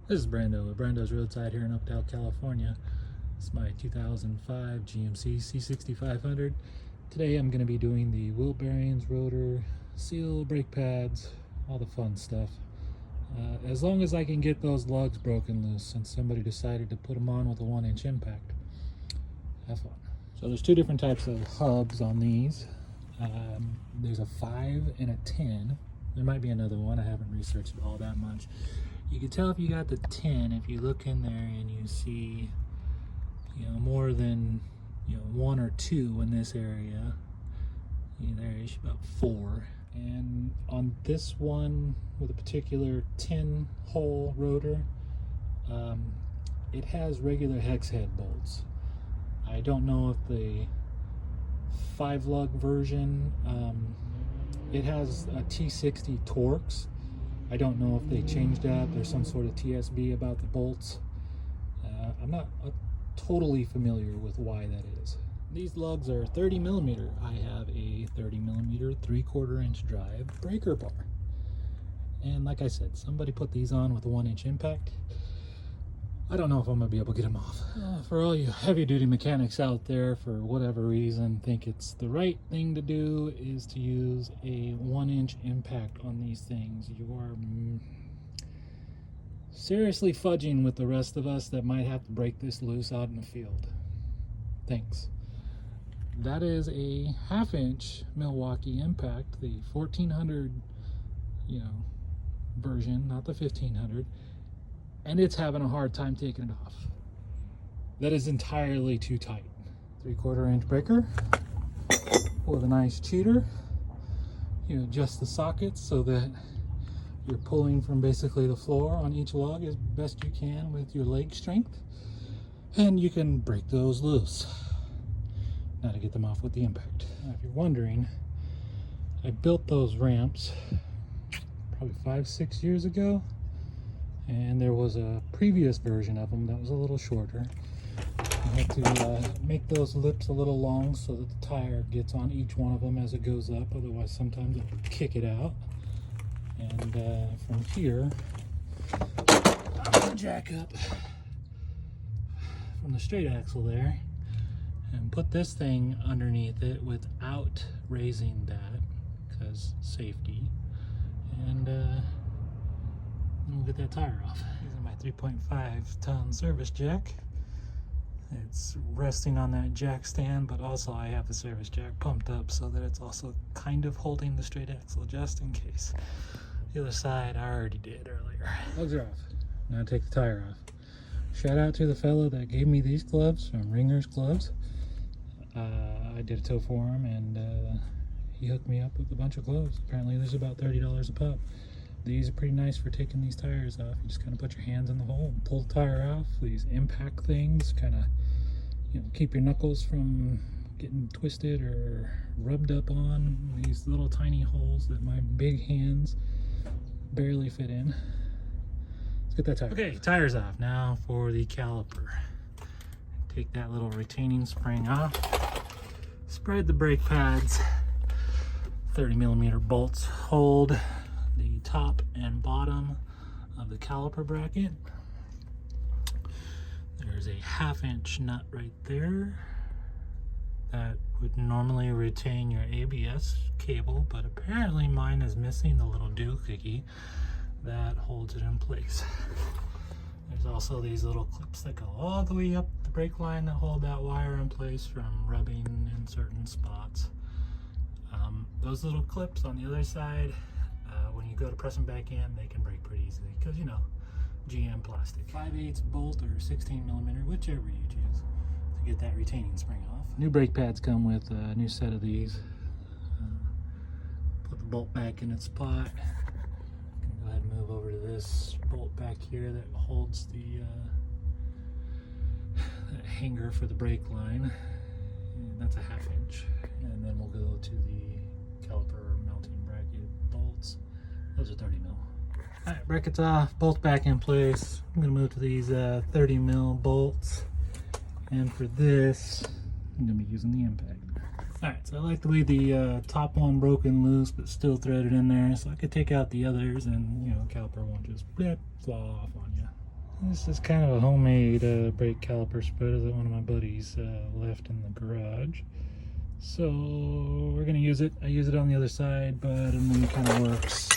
This is Brando with Brando's Roadside here in Updale, California. It's my 2005 GMC C6500. Today I'm going to be doing the wheel bearings, rotor, seal, brake pads, all the fun stuff. As long as I can get those lugs broken loose, since somebody decided to put them on with a 1-inch impact. Have fun. So there's two different types of hubs on these. There's a 5 and a 10. There might be another one. I haven't researched it all that much. You can tell if you got the 10 if you look in there and you see, more than, 1 or 2 in this area. There's about 4. And on this one with a particular 10-hole rotor, it has regular hex head bolts. I don't know if the 5-lug version, it has a T60 Torx. I don't know if they changed that. There's some sort of TSB about the bolts. I'm not totally familiar with why that is. These lugs are 30 millimeter. I have a 30 millimeter 3/4 inch drive breaker bar. And like I said, somebody put these on with a 1-inch impact. I don't know if I'm gonna be able to get them off. For all you heavy duty mechanics out there, for whatever reason, think it's the right thing to do is to use a 1-inch impact on these things. You are seriously fudging with the rest of us that might have to break this loose out in the field. Thanks. That is a 1/2-inch Milwaukee impact, the 1400, version, not the 1500. And it's having a hard time taking it off. That is entirely too tight. 3/4 inch breaker with a nice cheater. You adjust the sockets so that you're pulling from basically the floor on each lug as best you can with your leg strength. And you can break those loose. Now to get them off with the impact. Now, if you're wondering, I built those ramps probably 5-6 years ago. And there was a previous version of them that was a little shorter. I had to make those lips a little long so that the tire gets on each one of them as it goes up, otherwise sometimes it would kick it out. And from here, I'm gonna jack up from the straight axle there and put this thing underneath it without raising that, because safety. And we'll get that tire off. Using my 3.5 ton service jack. It's resting on that jack stand, but also I have the service jack pumped up so that it's also kind of holding the straight axle just in case. The other side I already did earlier. Lugs are off. Now take the tire off. Shout out to the fella that gave me these gloves from Ringer's Gloves. I did a tow for him and he hooked me up with a bunch of gloves. Apparently there's about $30 a pop. These are pretty nice for taking these tires off. You just kind of put your hands in the hole and pull the tire off. These impact things kind of, keep your knuckles from getting twisted or rubbed up on these little tiny holes that my big hands barely fit in. Let's get that tire. Okay, tires off. Now for the caliper. Take that little retaining spring off. Spread the brake pads. 30 millimeter bolts hold the top and bottom of the caliper bracket. There's a 1/2-inch nut right there that would normally retain your ABS cable, but apparently mine is missing the little doohickey that holds it in place. There's also these little clips that go all the way up the brake line that hold that wire in place from rubbing in certain spots. Those little clips on the other side, when you go to press them back in, they can break pretty easily because, GM plastic. 5/8 bolt or 16 millimeter, whichever you choose, to get that retaining spring off. New brake pads come with a new set of these. Put the bolt back in its spot. Go ahead and move over to this bolt back here that holds the that hanger for the brake line. And that's a 1/2-inch. And then we'll go to the caliper mounting bracket bolts. Those are 30 mil. All right, brackets off, bolts back in place. I'm gonna move to these 30 mil bolts. And for this, I'm gonna be using the impact. All right, so I like to leave the top one broken loose, but still threaded in there, so I could take out the others and, caliper won't just blip, fall off on you. This is kind of a homemade brake caliper spreader that one of my buddies left in the garage. So we're gonna use it. I use it on the other side, but and then it kind of works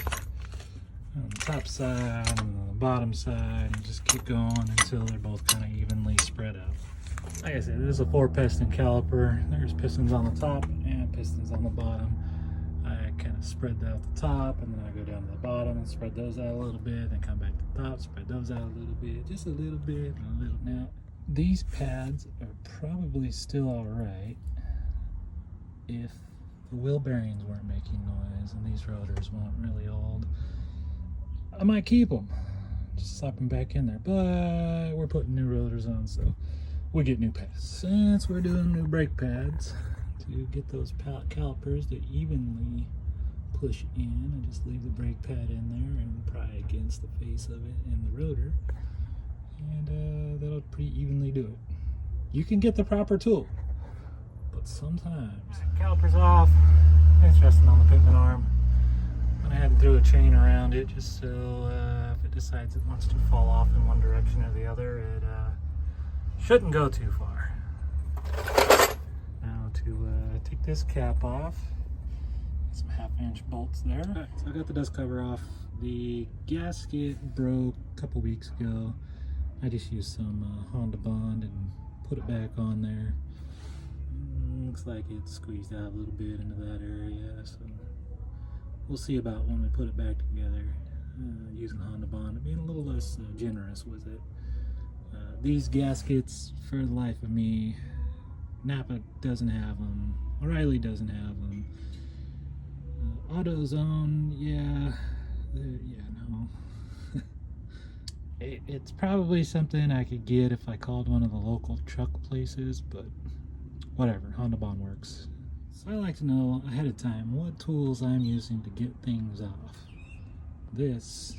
on the top side and the bottom side, and just keep going until they're both kind of evenly spread out. Like I said, this is a 4-piston caliper. There's pistons on the top and pistons on the bottom. I kind of spread out the top, and then I go down to the bottom and spread those out a little bit, then come back to the top, spread those out a little bit, just a little bit, and a little. Now, these pads are probably still all right if the wheel bearings weren't making noise and these rotors weren't really old. I might keep them, just slap them back in there, but we're putting new rotors on, so we get new pads. Since we're doing new brake pads, to get those calipers to evenly push in, I just leave the brake pad in there and pry against the face of it and the rotor, and that'll pretty evenly do it. You can get the proper tool, but sometimes calipers off. It's resting on the pivot arm. I had to throw a chain around it just so if it decides it wants to fall off in one direction or the other, it shouldn't go too far. Now to take this cap off, some 1/2-inch bolts there. Right, so I got the dust cover off. The gasket broke a couple weeks ago. I just used some Honda Bond and put it back on there. Looks like it squeezed out a little bit into that area, so we'll see about when we put it back together, using Honda Bond, being a little less generous with it. These gaskets, for the life of me, Napa doesn't have them, O'Reilly doesn't have them. AutoZone, yeah, no. It's probably something I could get if I called one of the local truck places, but whatever, Honda Bond works. So I like to know ahead of time what tools I'm using to get things off. This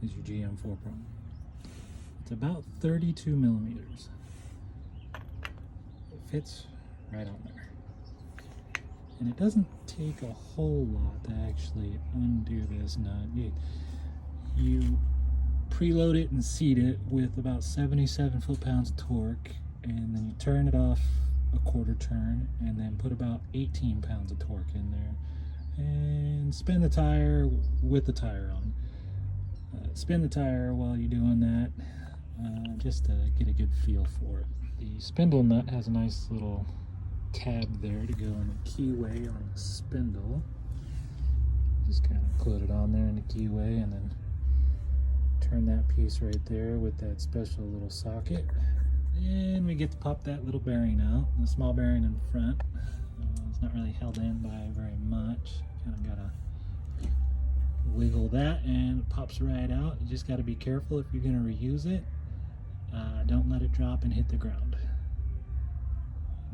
is your GM4 Pro. It's about 32 millimeters. It fits right on there. And it doesn't take a whole lot to actually undo this nut. You preload it and seat it with about 77 foot-pounds of torque, and then you turn it off a quarter turn, and then put about 18 pounds of torque in there, and spin the tire with the tire on. Spin the tire while you're doing that, just to get a good feel for it. The spindle nut has a nice little tab there to go in the keyway on the spindle. Just kind of put it on there in the keyway, and then turn that piece right there with that special little socket. And we get to pop that little bearing out, the small bearing in front. It's not really held in by very much. Kind of gotta wiggle that and it pops right out. You just gotta be careful if you're gonna reuse it. Don't let it drop and hit the ground.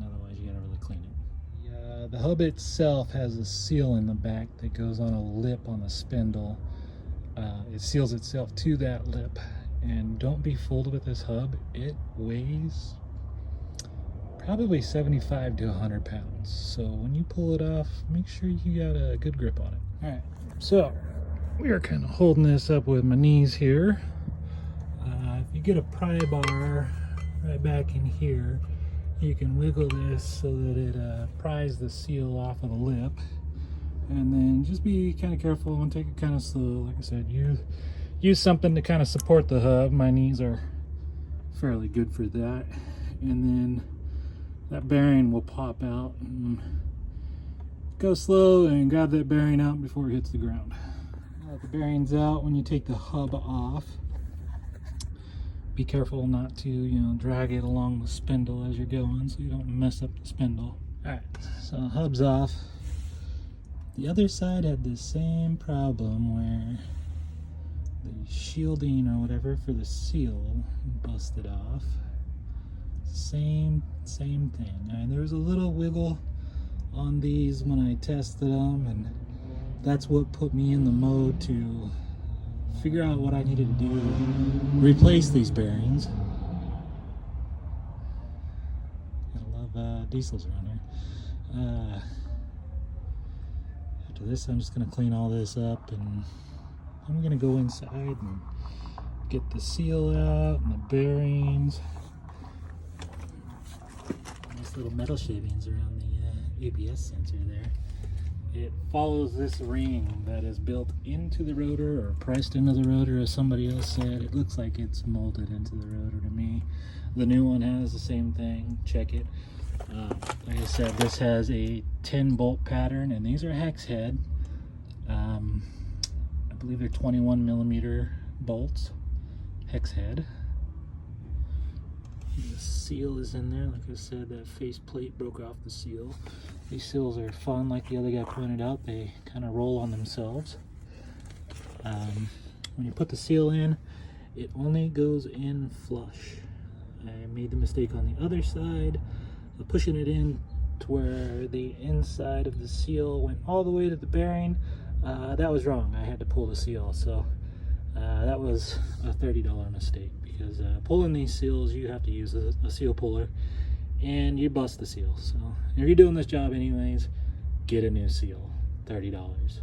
Otherwise you gotta really clean it. The hub itself has a seal in the back that goes on a lip on the spindle. It seals itself to that lip. And don't be fooled with this hub. It weighs probably 75 to 100 pounds. So when you pull it off, make sure you got a good grip on it. All right, so we are kind of holding this up with my knees here. If you get a pry bar right back in here, you can wiggle this so that it pries the seal off of the lip. And then just be kind of careful and take it kind of slow. Like I said, use something to kind of support the hub. My knees are fairly good for that. And then that bearing will pop out, and go slow and grab that bearing out before it hits the ground. Now the bearing's out, when you take the hub off, be careful not to, drag it along the spindle as you're going so you don't mess up the spindle. Alright, so hub's off. The other side had the same problem where the shielding or whatever for the seal busted off. Same thing. And there was a little wiggle on these when I tested them, and that's what put me in the mode to figure out what I needed to do to replace these bearings. Gotta love diesels around here. After this, I'm just gonna clean all this up, and I'm gonna go inside and get the seal out and the bearings. Nice little metal shavings around the ABS sensor there. It follows this ring that is built into the rotor or pressed into the rotor, as somebody else said. It looks like it's molded into the rotor to me. The new one has the same thing. Check it. Like I said, this has a 10 bolt pattern, and these are hex head. I believe they're 21 millimeter bolts, hex head. The seal is in there. Like I said, that face plate broke off the seal. These seals are fun, like the other guy pointed out. They kind of roll on themselves. When you put the seal in, it only goes in flush. I made the mistake on the other side of pushing it in to where the inside of the seal went all the way to the bearing. That was wrong. I had to pull the seal, so that was a $30 mistake, because pulling these seals, you have to use a seal puller, and you bust the seal. So if you're doing this job anyways, get a new seal. $30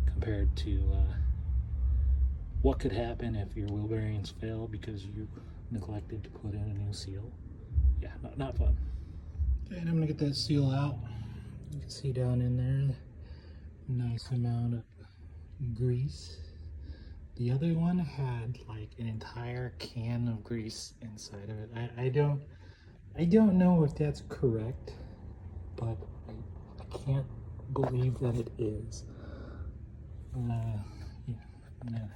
compared to what could happen if your wheel bearings fail because you neglected to put in a new seal. Yeah, not fun. Okay, and I'm gonna get that seal out. You can see down in there, nice amount of grease. The other one had like an entire can of grease inside of it. I don't know if that's correct, but I can't believe that it is. Yeah, I'm gonna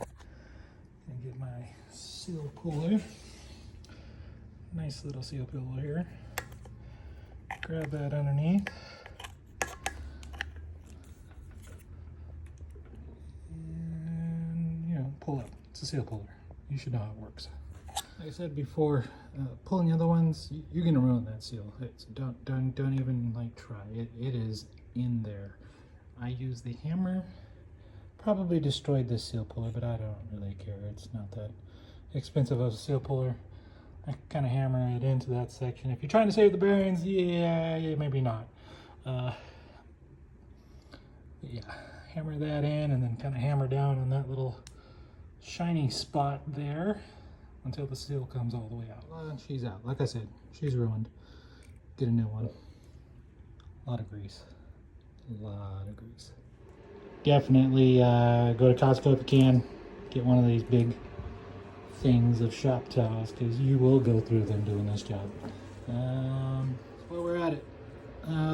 get my seal puller. Nice little seal puller here. Grab that underneath. And, you know, pull up. It's a seal puller. You should know how it works. Like I said before, pulling the other ones, you're gonna ruin that seal. Don't even like try. It is in there. I use the hammer. Probably destroyed this seal puller, but I don't really care. It's not that expensive of a seal puller. I kind of hammer it into that section. If you're trying to save the bearings, yeah, maybe not. Yeah, hammer that in and then kind of hammer down on that little shiny spot there until the seal comes all the way out. She's out. Like I said, she's ruined. Get a new one. A lot of grease. A lot of grease. Definitely go to Costco if you can. Get one of these big things of shop towels, because you will go through them doing this job. While we're at it,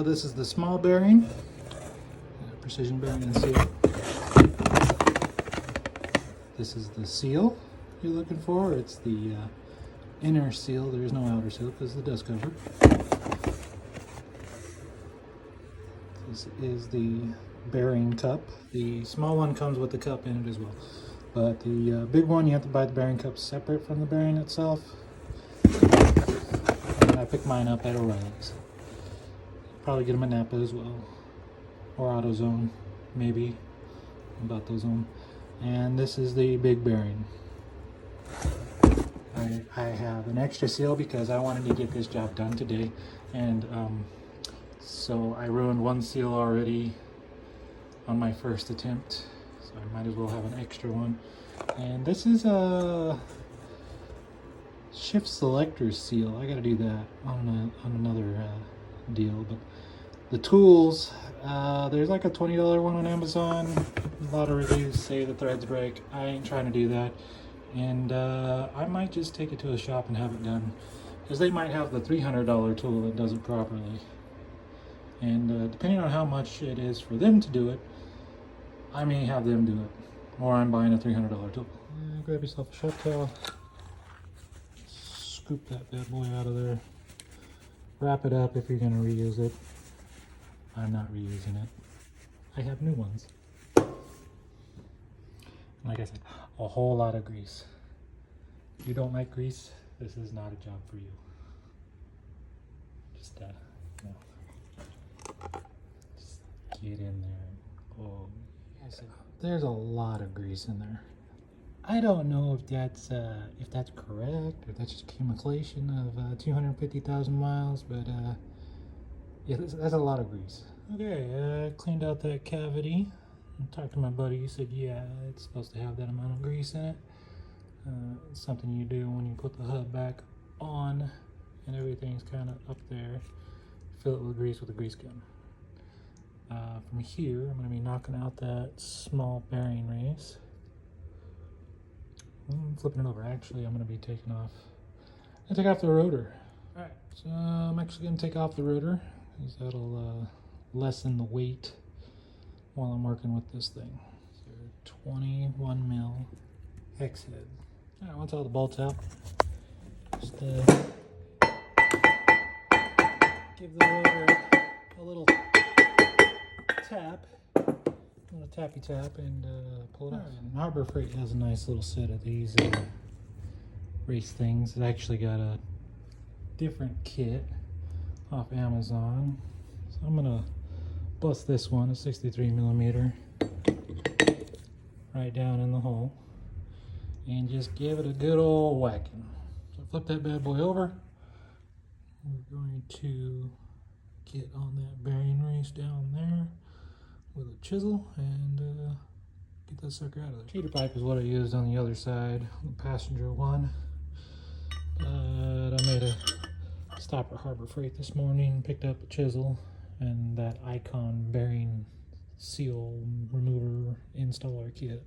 this is the small bearing, precision bearing and seal. This is the seal you're looking for. It's the inner seal. There is no outer seal because the dust cover. This is the bearing cup. The small one comes with the cup in it as well. But the big one, you have to buy the bearing cup separate from the bearing itself. And I picked mine up at O'Reilly's. Probably get them at Napa as well. Or AutoZone, maybe. About AutoZone. And this is the big bearing. I have an extra seal because I wanted to get this job done today. And so I ruined one seal already on my first attempt. So I might as well have an extra one. And this is a shift selector seal. I gotta do that on another deal. But the tools, there's like a $20 one on Amazon. A lot of reviews say the threads break. I ain't trying to do that. And I might just take it to a shop and have it done, because they might have the $300 tool that does it properly. And depending on how much it is for them to do it, I may have them do it, or I'm buying a $300 tool. Grab yourself a shop towel, scoop that bad boy out of there, wrap it up if you're going to reuse it. I'm not reusing it. I have new ones. Like I said, a whole lot of grease. If you don't like grease, this is not a job for you. Just, just get in there. Oh. There's a lot of grease in there. I don't know if that's correct, or that's just accumulation of 250,000 miles, but yeah, that's a lot of grease. Okay, cleaned out that cavity. I talked to my buddy. He said, yeah, it's supposed to have that amount of grease in it. It's something you do when you put the hub back on and everything's kind of up there. Fill it with a grease gun. From here, I'm going to be knocking out that small bearing race. I'm flipping it over. Actually, I'm going to be taking off. I take off the rotor. All right, so I'm actually going to take off the rotor because that'll lessen the weight while I'm working with this thing. So 21 mil hex head. All right, once all the bolts out, just give the rotor a little tap, a little tappy tap, and pull it out. And Harbor Freight has a nice little set of these race things. It actually got a different kit off Amazon. So I'm gonna bust this one, a 63 millimeter, right down in the hole, and just give it a good old whacking. So flip that bad boy over. We're going to get on that bearing race down there with a chisel and get that sucker out of there. Cheater pipe is what I used on the other side, the passenger one. But I made a stop at Harbor Freight this morning, picked up a chisel and that Icon bearing seal remover installer kit.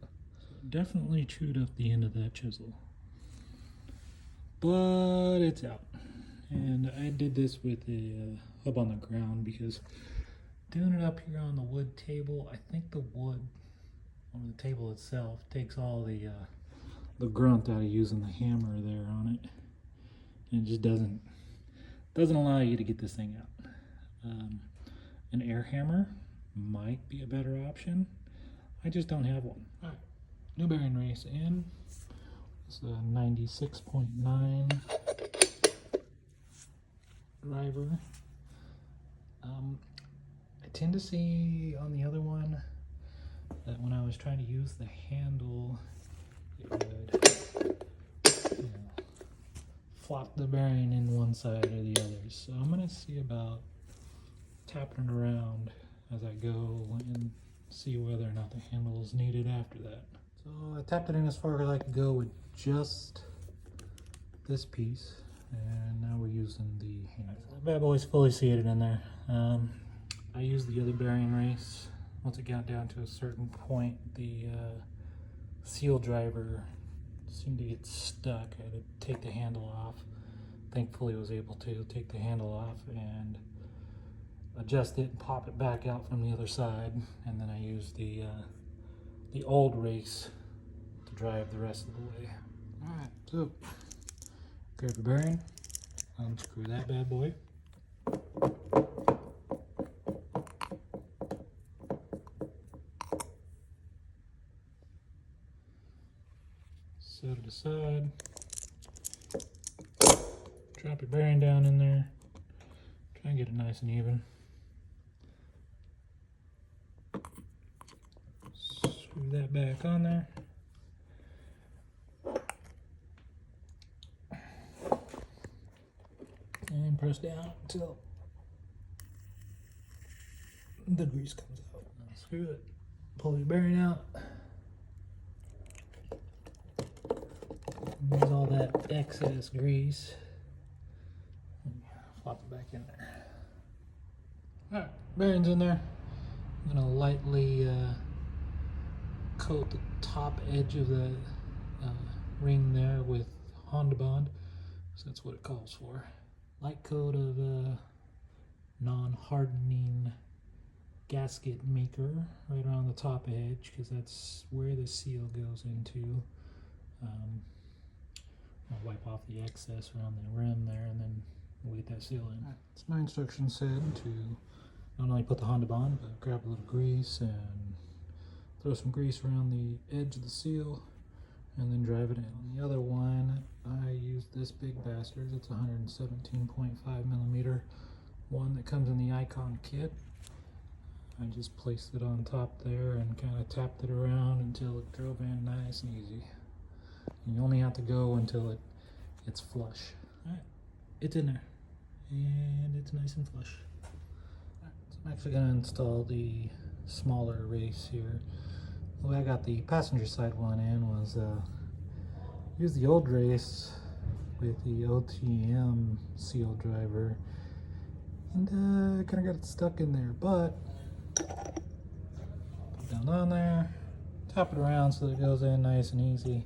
Definitely chewed up the end of that chisel, but it's out. And I did this with the hub on the ground because doing it up here on the wood table, I think the wood on the table itself takes all the grunt out of using the hammer there on it, and it just doesn't allow you to get this thing out. An air hammer might be a better option. I just don't have one. All right, new bearing race in. It's a 96.9 driver. I tend to see on the other one that when I was trying to use the handle, it would flop the bearing in one side or the other. So I'm going to see about tapping it around as I go and see whether or not the handle is needed after that. So I tapped it in as far as I could go with just this piece, and now we're using the handle. That bad boy's fully seated in there. I used the other bearing race. Once it got down to a certain point, the seal driver seemed to get stuck. I had to take the handle off. Thankfully I was able to take the handle off and adjust it and pop it back out from the other side, and then I used the old race to drive the rest of the way. Alright, so grab the bearing, unscrew that bad boy. Set it aside. Drop your bearing down in there. Try and get it nice and even. Screw that back on there. And press down until the grease comes out. Now screw it. Pull your bearing out. There's all that excess grease. Flop it back in there. Alright, bearing's in there. I'm going to lightly coat the top edge of the ring there with Honda Bond, so that's what it calls for. Light coat of non-hardening gasket maker right around the top edge, because that's where the seal goes into. I'll wipe off the excess around the rim there, and then we'll get that seal in. Right. As my instructions said, to not only put the Honda Bond, but grab a little grease and throw some grease around the edge of the seal, and then drive it in. On the other one, I used this big bastard. It's 117.5 millimeter one that comes in the Icon kit. I just placed it on top there and kind of tapped it around until it drove in nice and easy. And you only have to go until it's flush. Alright, it's in there, and it's nice and flush. Alright, so I'm actually going to install the smaller race here. The way I got the passenger side one in was Here's the old race with the OTM seal driver, and I kind of got it stuck in there, but put down on there, tap it around so that it goes in nice and easy,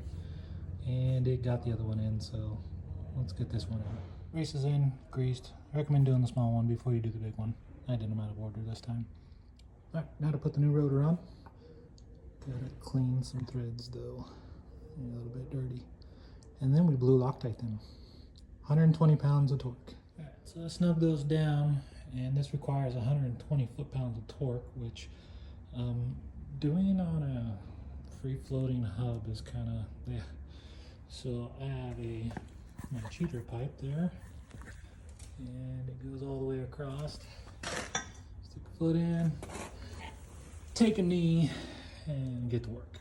and it got the other one in, so let's get this one in. Grease is in, greased. I recommend doing the small one before you do the big one. I did them out of order this time. Alright, now to put the new rotor on. Gotta clean some threads though. A little bit dirty. And then we blue Loctite them. 120 pounds of torque. Alright, so the snub goes down, and this requires 120 foot-pounds of torque, which doing on a free-floating hub is kind of, yeah. So I have my cheater pipe there, and it goes all the way across. Stick a foot in, take a knee, and get to work.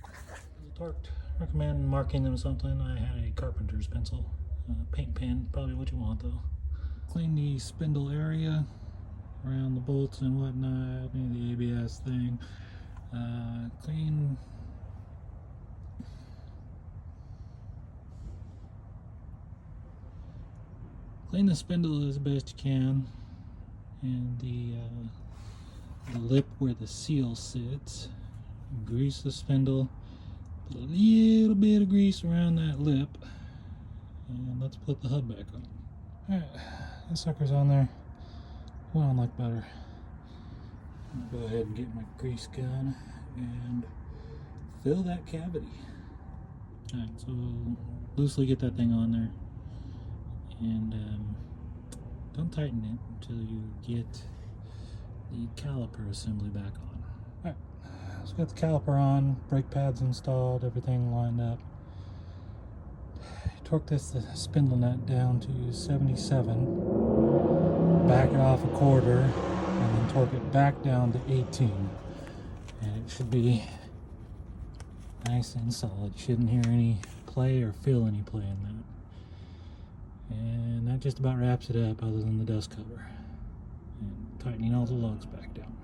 Torqued. Recommend marking them with something. I had a carpenter's pencil, paint pen, probably what you want though. Clean the spindle area around the bolts and whatnot, the ABS thing. Clean the spindle as best you can, and the lip where the seal sits. Grease the spindle. Put a little bit of grease around that lip, and let's put the hub back on. Alright, this sucker's on there. Well, like butter. I'll go ahead and get my grease gun and fill that cavity. Alright, so loosely get that thing on there, and don't tighten it until you get the caliper assembly back on. Alright. So got the caliper on, brake pads installed, everything lined up. Torque the spindle nut down to 77, back it off a quarter, and then torque it back down to 18. And it should be nice and solid. You shouldn't hear any play or feel any play in that. And that just about wraps it up other than the dust cover. And tightening all the lugs back down.